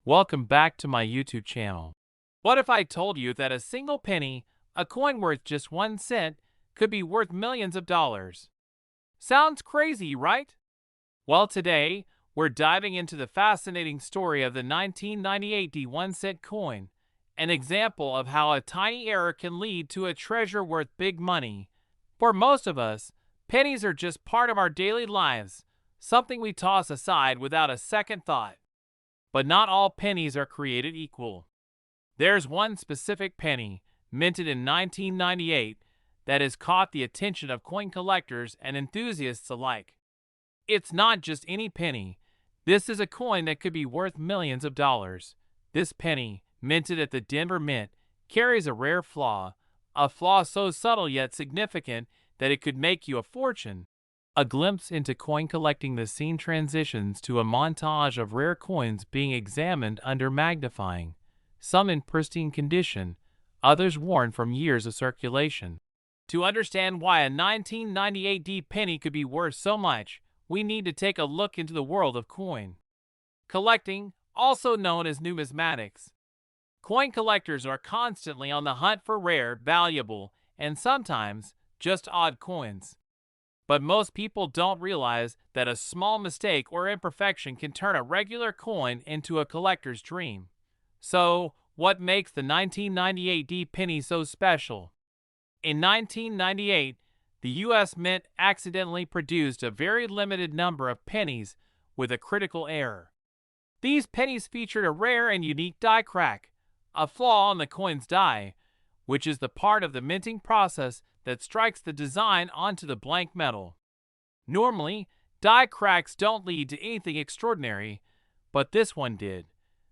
Welcome back to my YouTube channel. What if I told you that a single penny, a coin worth just 1 cent, could be worth millions of dollars? Sounds crazy, right? Well, today, we're diving into the fascinating story of the 1998 D1 cent coin, an example of how a tiny error can lead to a treasure worth big money. For most of us, pennies are just part of our daily lives, something we toss aside without a second thought. But not all pennies are created equal. There's one specific penny, minted in 1998, that has caught the attention of coin collectors and enthusiasts alike. It's not just any penny. This is a coin that could be worth millions of dollars. This penny, minted at the Denver Mint, carries a rare flaw, a flaw so subtle yet significant that it could make you a fortune. A glimpse into coin collecting, the scene transitions to a montage of rare coins being examined under magnifying, some in pristine condition, others worn from years of circulation. To understand why a 1998 D penny could be worth so much, we need to take a look into the world of coin collecting, also known as numismatics. Coin collectors are constantly on the hunt for rare, valuable, and sometimes just odd coins. But most people don't realize that a small mistake or imperfection can turn a regular coin into a collector's dream. So, what makes the 1998 D penny so special? In 1998, the U.S. Mint accidentally produced a very limited number of pennies with a critical error. These pennies featured a rare and unique die crack, a flaw in the coin's die, which is the part of the minting process that strikes the design onto the blank metal. Normally, die cracks don't lead to anything extraordinary, but this one did.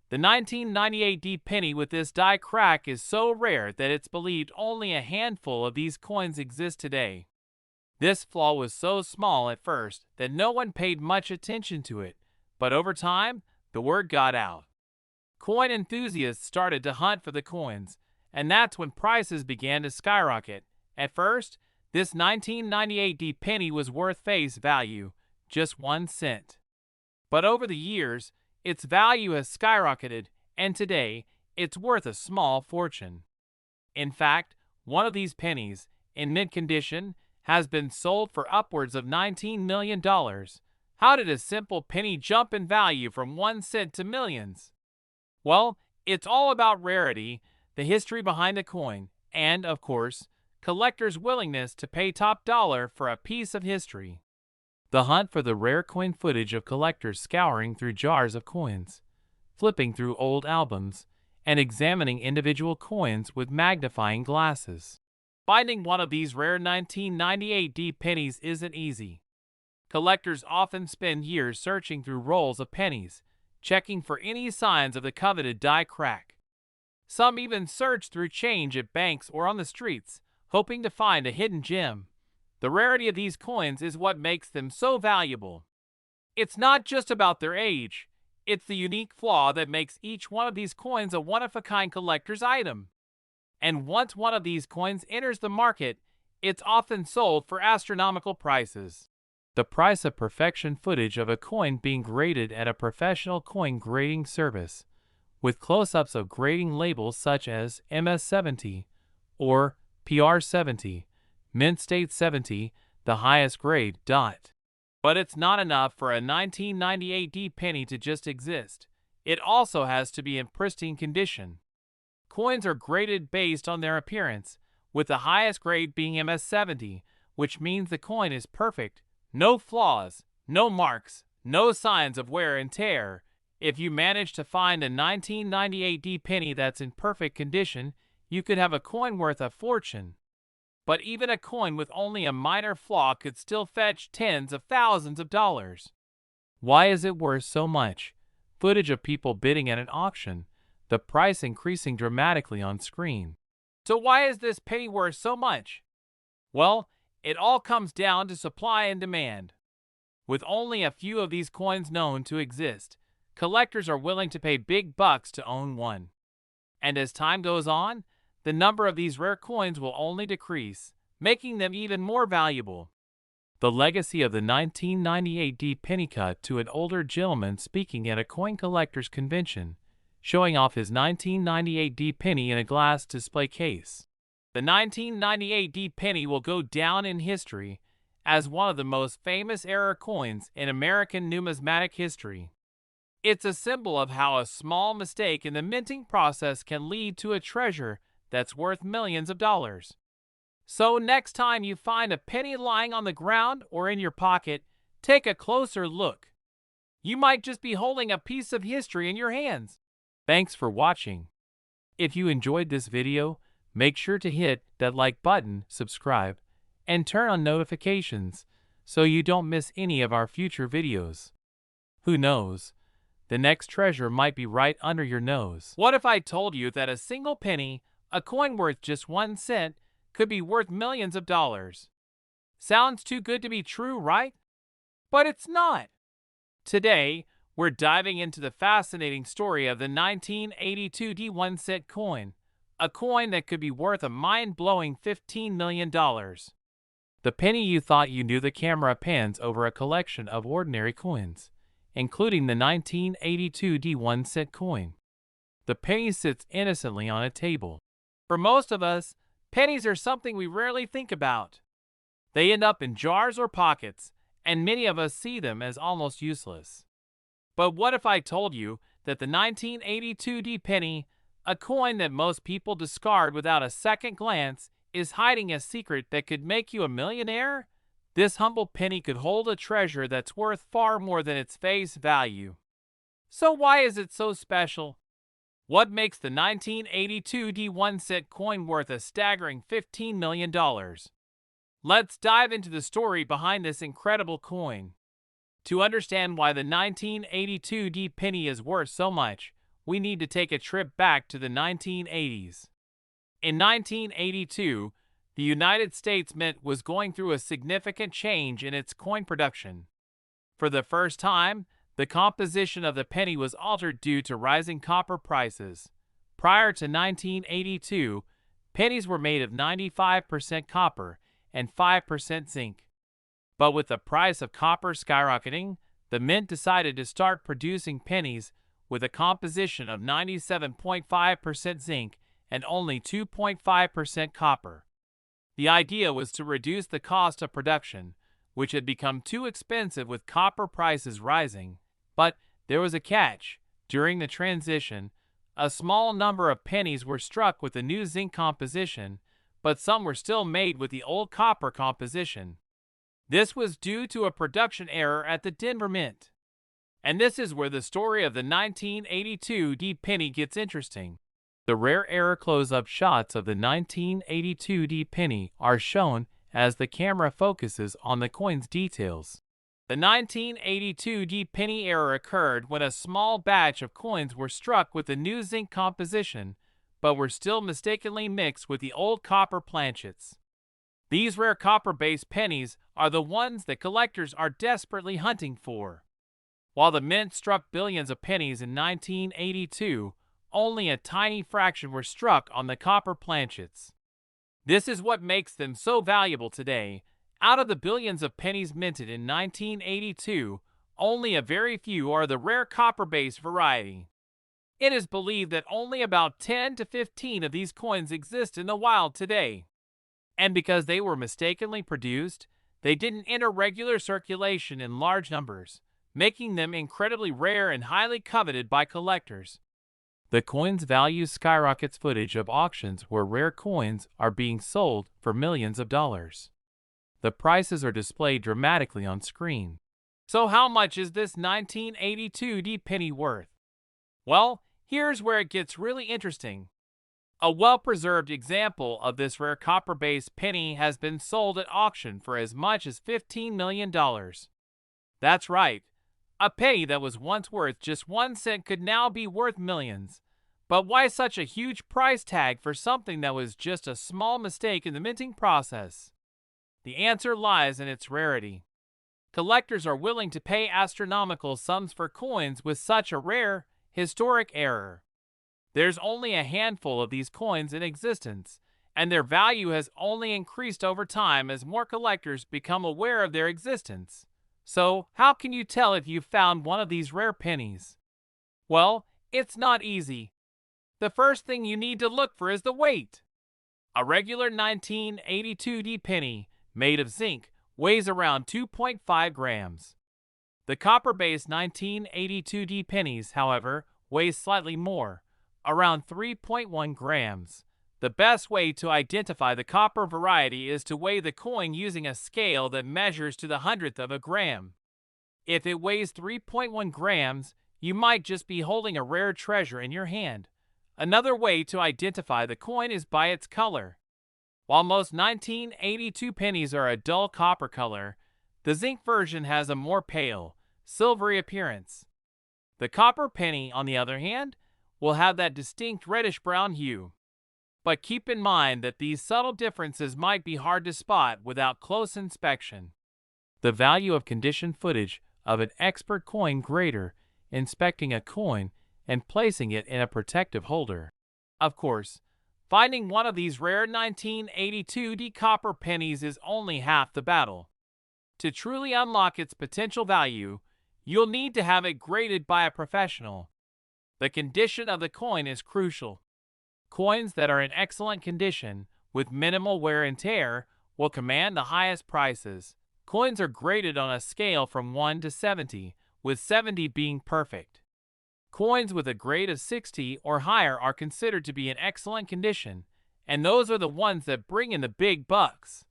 The 1998 D penny with this die crack is so rare that it's believed only a handful of these coins exist today. This flaw was so small at first that no one paid much attention to it, but over time, the word got out. Coin enthusiasts started to hunt for the coins, and that's when prices began to skyrocket. At first, this 1998 D penny was worth face value, just 1 cent. But over the years, its value has skyrocketed, and today, it's worth a small fortune. In fact, one of these pennies, in mint condition, has been sold for upwards of $19 million. How did a simple penny jump in value from 1 cent to millions? Well, it's all about rarity, the history behind the coin, and, of course, collectors' willingness to pay top dollar for a piece of history. The hunt for the rare coin footage of collectors scouring through jars of coins, flipping through old albums, and examining individual coins with magnifying glasses. Finding one of these rare 1998 D pennies isn't easy. Collectors often spend years searching through rolls of pennies, checking for any signs of the coveted die crack. Some even search through change at banks or on the streets, hoping to find a hidden gem. The rarity of these coins is what makes them so valuable. It's not just about their age, it's the unique flaw that makes each one of these coins a one-of-a-kind collector's item. And once one of these coins enters the market, it's often sold for astronomical prices. The price of perfection footage of a coin being graded at a professional coin grading service, with close-ups of grading labels such as MS70 or PR70, Mint State 70, the highest grade. But it's not enough for a 1998 D penny to just exist. It also has to be in pristine condition. Coins are graded based on their appearance, with the highest grade being MS70, which means the coin is perfect, no flaws, no marks, no signs of wear and tear. If you manage to find a 1998 D penny that's in perfect condition, you could have a coin worth a fortune. But even a coin with only a minor flaw could still fetch tens of thousands of dollars. Why is it worth so much? Footage of people bidding at an auction, the price increasing dramatically on screen. So why is this penny worth so much? Well, it all comes down to supply and demand. With only a few of these coins known to exist, collectors are willing to pay big bucks to own one. And as time goes on, the number of these rare coins will only decrease, making them even more valuable. The legacy of the 1998 D penny cut to an older gentleman speaking at a coin collector's convention showing off his 1998 D penny in a glass display case. The 1998 D penny will go down in history as one of the most famous error coins in American numismatic history. It's a symbol of how a small mistake in the minting process can lead to a treasure that's worth millions of dollars. So next time you find a penny lying on the ground or in your pocket, take a closer look. You might just be holding a piece of history in your hands. Thanks for watching. If you enjoyed this video, make sure to hit that like button, subscribe, and turn on notifications so you don't miss any of our future videos. Who knows? The next treasure might be right under your nose. What if I told you that a single penny, a coin worth just 1 cent, could be worth millions of dollars? Sounds too good to be true, right? But it's not. Today, we're diving into the fascinating story of the 1982 D1 cent coin, a coin that could be worth a mind-blowing $15 million. The penny you thought you knew. The camera pans over a collection of ordinary coins, including the 1982 D1 cent coin. The penny sits innocently on a table. For most of us, pennies are something we rarely think about. They end up in jars or pockets, and many of us see them as almost useless. But what if I told you that the 1982 D penny, a coin that most people discard without a second glance, is hiding a secret that could make you a millionaire? This humble penny could hold a treasure that's worth far more than its face value. So why is it so special? What makes the 1982 D1 cent coin worth a staggering $15 million? Let's dive into the story behind this incredible coin. To understand why the 1982 D penny is worth so much, we need to take a trip back to the 1980s. In 1982, the United States Mint was going through a significant change in its coin production. For the first time, the composition of the penny was altered due to rising copper prices. Prior to 1982, pennies were made of 95% copper and 5% zinc. But with the price of copper skyrocketing, the mint decided to start producing pennies with a composition of 97.5% zinc and only 2.5% copper. The idea was to reduce the cost of production, which had become too expensive with copper prices rising. But there was a catch. During the transition, a small number of pennies were struck with the new zinc composition, but some were still made with the old copper composition. This was due to a production error at the Denver Mint. And this is where the story of the 1982 D penny gets interesting. The rare error close-up shots of the 1982 D penny are shown as the camera focuses on the coin's details. The 1982 D penny error occurred when a small batch of coins were struck with the new zinc composition, but were still mistakenly mixed with the old copper planchets. These rare copper-based pennies are the ones that collectors are desperately hunting for. While the mint struck billions of pennies in 1982, only a tiny fraction were struck on the copper planchets. This is what makes them so valuable today. Out of the billions of pennies minted in 1982, only a very few are the rare copper-based variety. It is believed that only about 10 to 15 of these coins exist in the wild today. And because they were mistakenly produced, they didn't enter regular circulation in large numbers, making them incredibly rare and highly coveted by collectors. The coin's value skyrockets. Footage of auctions where rare coins are being sold for millions of dollars. The prices are displayed dramatically on screen. So how much is this 1982 D penny worth? Well, here's where it gets really interesting. A well-preserved example of this rare copper-based penny has been sold at auction for as much as $15 million. That's right. A penny that was once worth just 1 cent could now be worth millions. But why such a huge price tag for something that was just a small mistake in the minting process? The answer lies in its rarity. Collectors are willing to pay astronomical sums for coins with such a rare, historic error. There's only a handful of these coins in existence, and their value has only increased over time as more collectors become aware of their existence. So, how can you tell if you've found one of these rare pennies? Well, It's not easy. The first thing you need to look for is the weight. A regular 1982 penny, made of zinc, weighs around 2.5 grams. The copper-based 1982 pennies, however, weighs slightly more, around 3.1 grams. The best way to identify the copper variety is to weigh the coin using a scale that measures to the hundredth of a gram. If it weighs 3.1 grams, you might just be holding a rare treasure in your hand. Another way to identify the coin is by its color. While most 1982 pennies are a dull copper color, the zinc version has a more pale, silvery appearance. The copper penny, on the other hand, will have that distinct reddish-brown hue. But keep in mind that these subtle differences might be hard to spot without close inspection. The value of condition footage of an expert coin grader inspecting a coin and placing it in a protective holder. Of course, finding one of these rare 1982 copper pennies is only half the battle. To truly unlock its potential value, you'll need to have it graded by a professional. The condition of the coin is crucial. Coins that are in excellent condition, with minimal wear and tear, will command the highest prices. Coins are graded on a scale from 1 to 70, with 70 being perfect. Coins with a grade of 60 or higher are considered to be in excellent condition, and those are the ones that bring in the big bucks.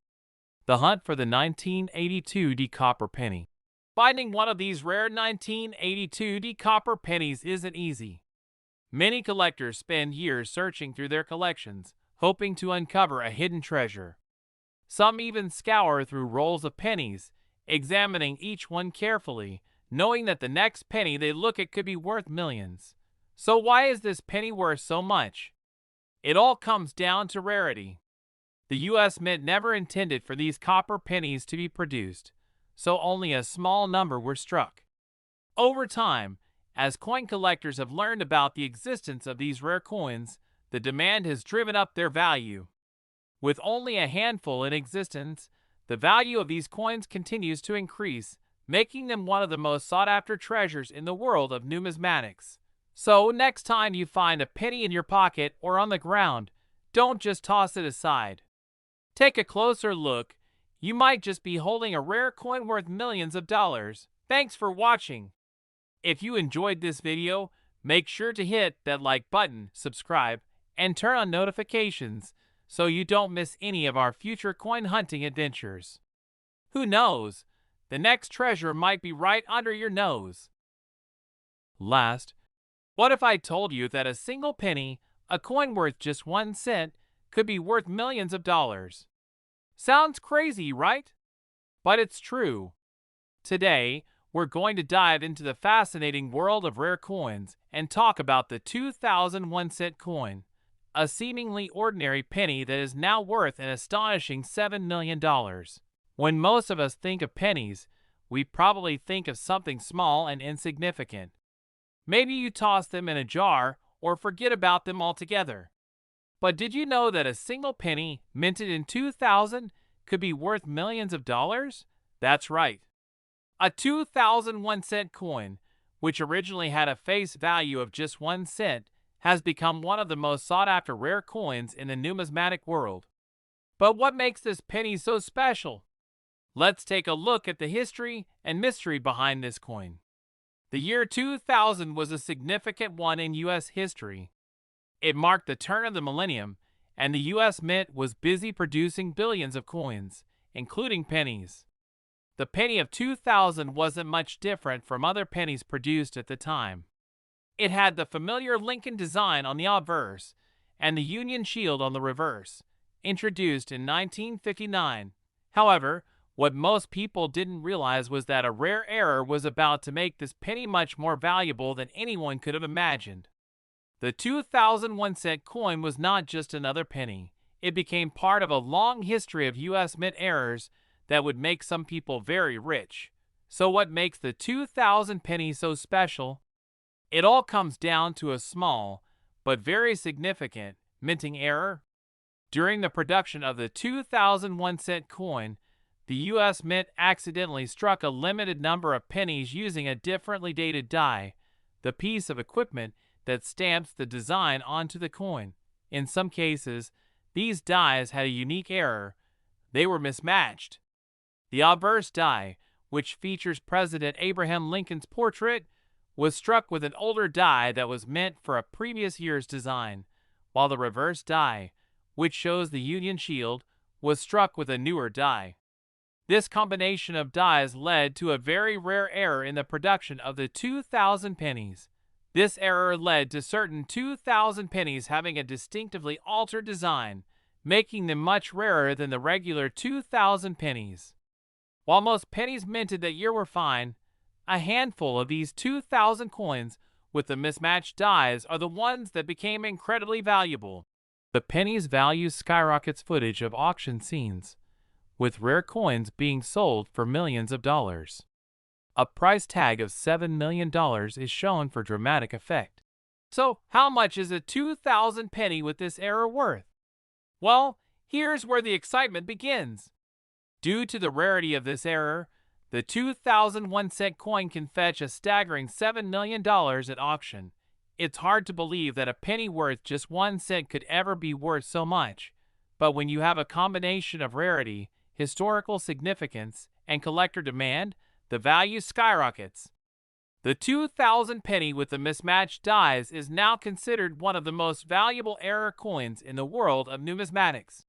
The hunt for the 1982 copper penny. Finding one of these rare 1982 copper pennies isn't easy. Many collectors spend years searching through their collections, hoping to uncover a hidden treasure. Some even scour through rolls of pennies, examining each one carefully, knowing that the next penny they look at could be worth millions. So why is this penny worth so much? It all comes down to rarity. The U.S. Mint never intended for these copper pennies to be produced, so only a small number were struck. Over time, as coin collectors have learned about the existence of these rare coins, the demand has driven up their value. With only a handful in existence, the value of these coins continues to increase, making them one of the most sought-after treasures in the world of numismatics. So, next time you find a penny in your pocket or on the ground, don't just toss it aside. Take a closer look. You might just be holding a rare coin worth millions of dollars. Thanks for watching. If you enjoyed this video, make sure to hit that like button, subscribe, and turn on notifications so you don't miss any of our future coin hunting adventures. Who knows? The next treasure might be right under your nose. Last, what if I told you that a single penny, a coin worth just 1 cent, could be worth millions of dollars? Sounds crazy, right? But it's true. Today, we're going to dive into the fascinating world of rare coins and talk about the 2001 cent coin, a seemingly ordinary penny that is now worth an astonishing $7 million. When most of us think of pennies, we probably think of something small and insignificant. Maybe you toss them in a jar or forget about them altogether. But did you know that a single penny, minted in 2000, could be worth millions of dollars? That's right. A 2001 cent coin, which originally had a face value of just 1 cent, has become one of the most sought-after rare coins in the numismatic world. But what makes this penny so special? Let's take a look at the history and mystery behind this coin. The year 2000 was a significant one in U.S. history. It marked the turn of the millennium, and the U.S. Mint was busy producing billions of coins, including pennies. The penny of 2000 wasn't much different from other pennies produced at the time. It had the familiar Lincoln design on the obverse and the Union shield on the reverse, introduced in 1959. However, what most people didn't realize was that a rare error was about to make this penny much more valuable than anyone could have imagined. The 2001 cent coin was not just another penny. It became part of a long history of U.S. Mint errors that would make some people very rich. So what makes the 2000 penny so special? It all comes down to a small, but very significant, minting error. During the production of the 2001 cent coin, the U.S. Mint accidentally struck a limited number of pennies using a differently dated die. The piece of equipment that stamps the design onto the coin. In some cases, these dies had a unique error. They were mismatched. The obverse die, which features President Abraham Lincoln's portrait, was struck with an older die that was meant for a previous year's design, while the reverse die, which shows the Union shield, was struck with a newer die. This combination of dies led to a very rare error in the production of the 2,000 pennies. This error led to certain 2,000 pennies having a distinctively altered design, making them much rarer than the regular 2,000 pennies. While most pennies minted that year were fine, a handful of these 2,000 coins with the mismatched dies are the ones that became incredibly valuable. The penny's value skyrockets. Footage of auction scenes, with rare coins being sold for millions of dollars. A price tag of $7 million is shown for dramatic effect. So, how much is a 2,000 penny with this error worth? Well, here's where the excitement begins. Due to the rarity of this error, the 2001 cent coin can fetch a staggering $7 million at auction. It's hard to believe that a penny worth just 1 cent could ever be worth so much, but when you have a combination of rarity, historical significance, and collector demand, the value skyrockets. The 2,000 penny with the mismatched dies is now considered one of the most valuable error coins in the world of numismatics.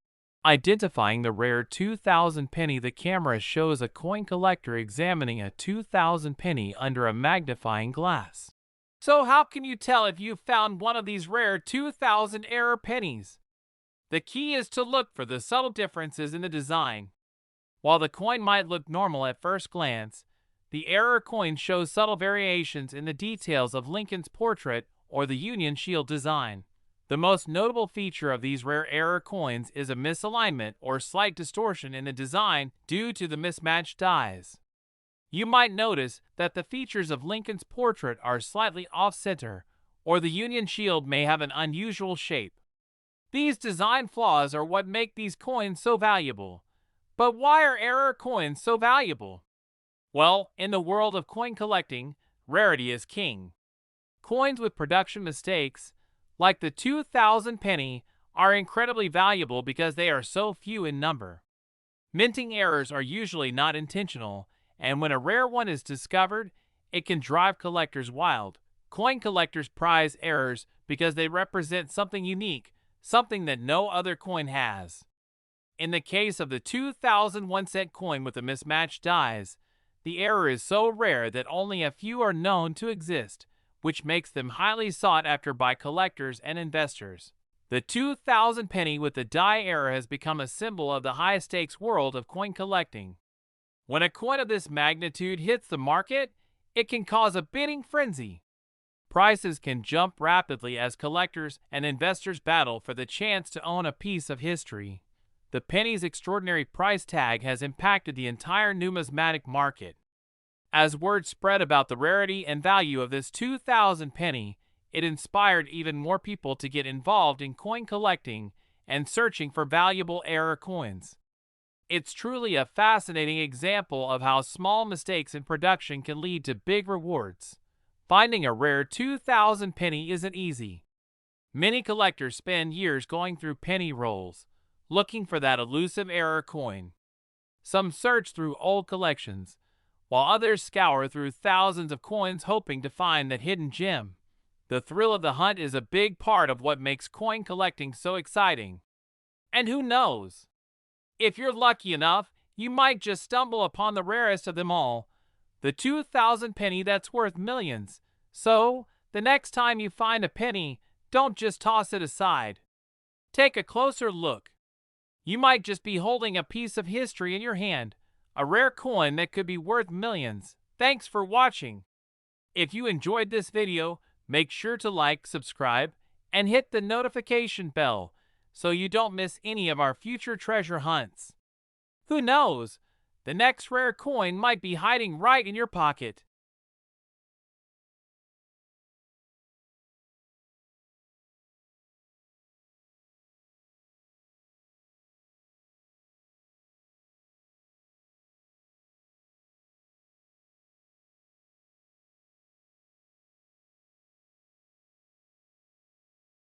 Identifying the rare 2,000 penny, the camera shows a coin collector examining a 2,000 penny under a magnifying glass. So how can you tell if you've found one of these rare 2,000 error pennies? The key is to look for the subtle differences in the design. While the coin might look normal at first glance, the error coin shows subtle variations in the details of Lincoln's portrait or the Union shield design. The most notable feature of these rare error coins is a misalignment or slight distortion in the design due to the mismatched dies. You might notice that the features of Lincoln's portrait are slightly off-center, or the Union shield may have an unusual shape. These design flaws are what make these coins so valuable. But why are error coins so valuable? Well, in the world of coin collecting, rarity is king. Coins with production mistakes, like the 2,000 penny, are incredibly valuable because they are so few in number. Minting errors are usually not intentional, and when a rare one is discovered, it can drive collectors wild. Coin collectors prize errors because they represent something unique, something that no other coin has. In the case of the 2001 cent coin with the mismatched dies, the error is so rare that only a few are known to exist, which makes them highly sought after by collectors and investors. The 2,000 penny with the die error has become a symbol of the high-stakes world of coin collecting. When a coin of this magnitude hits the market, it can cause a bidding frenzy. Prices can jump rapidly as collectors and investors battle for the chance to own a piece of history. The penny's extraordinary price tag has impacted the entire numismatic market. As word spread about the rarity and value of this 2,000 penny, it inspired even more people to get involved in coin collecting and searching for valuable error coins. It's truly a fascinating example of how small mistakes in production can lead to big rewards. Finding a rare 2,000 penny isn't easy. Many collectors spend years going through penny rolls, looking for that elusive error coin. Some search through old collections, while others scour through thousands of coins hoping to find that hidden gem. The thrill of the hunt is a big part of what makes coin collecting so exciting. And who knows? If you're lucky enough, you might just stumble upon the rarest of them all, the 2,000 penny that's worth millions. So, the next time you find a penny, don't just toss it aside. Take a closer look. You might just be holding a piece of history in your hand, a rare coin that could be worth millions. Thanks for watching. If you enjoyed this video, make sure to like, subscribe, and hit the notification bell so you don't miss any of our future treasure hunts. Who knows? The next rare coin might be hiding right in your pocket.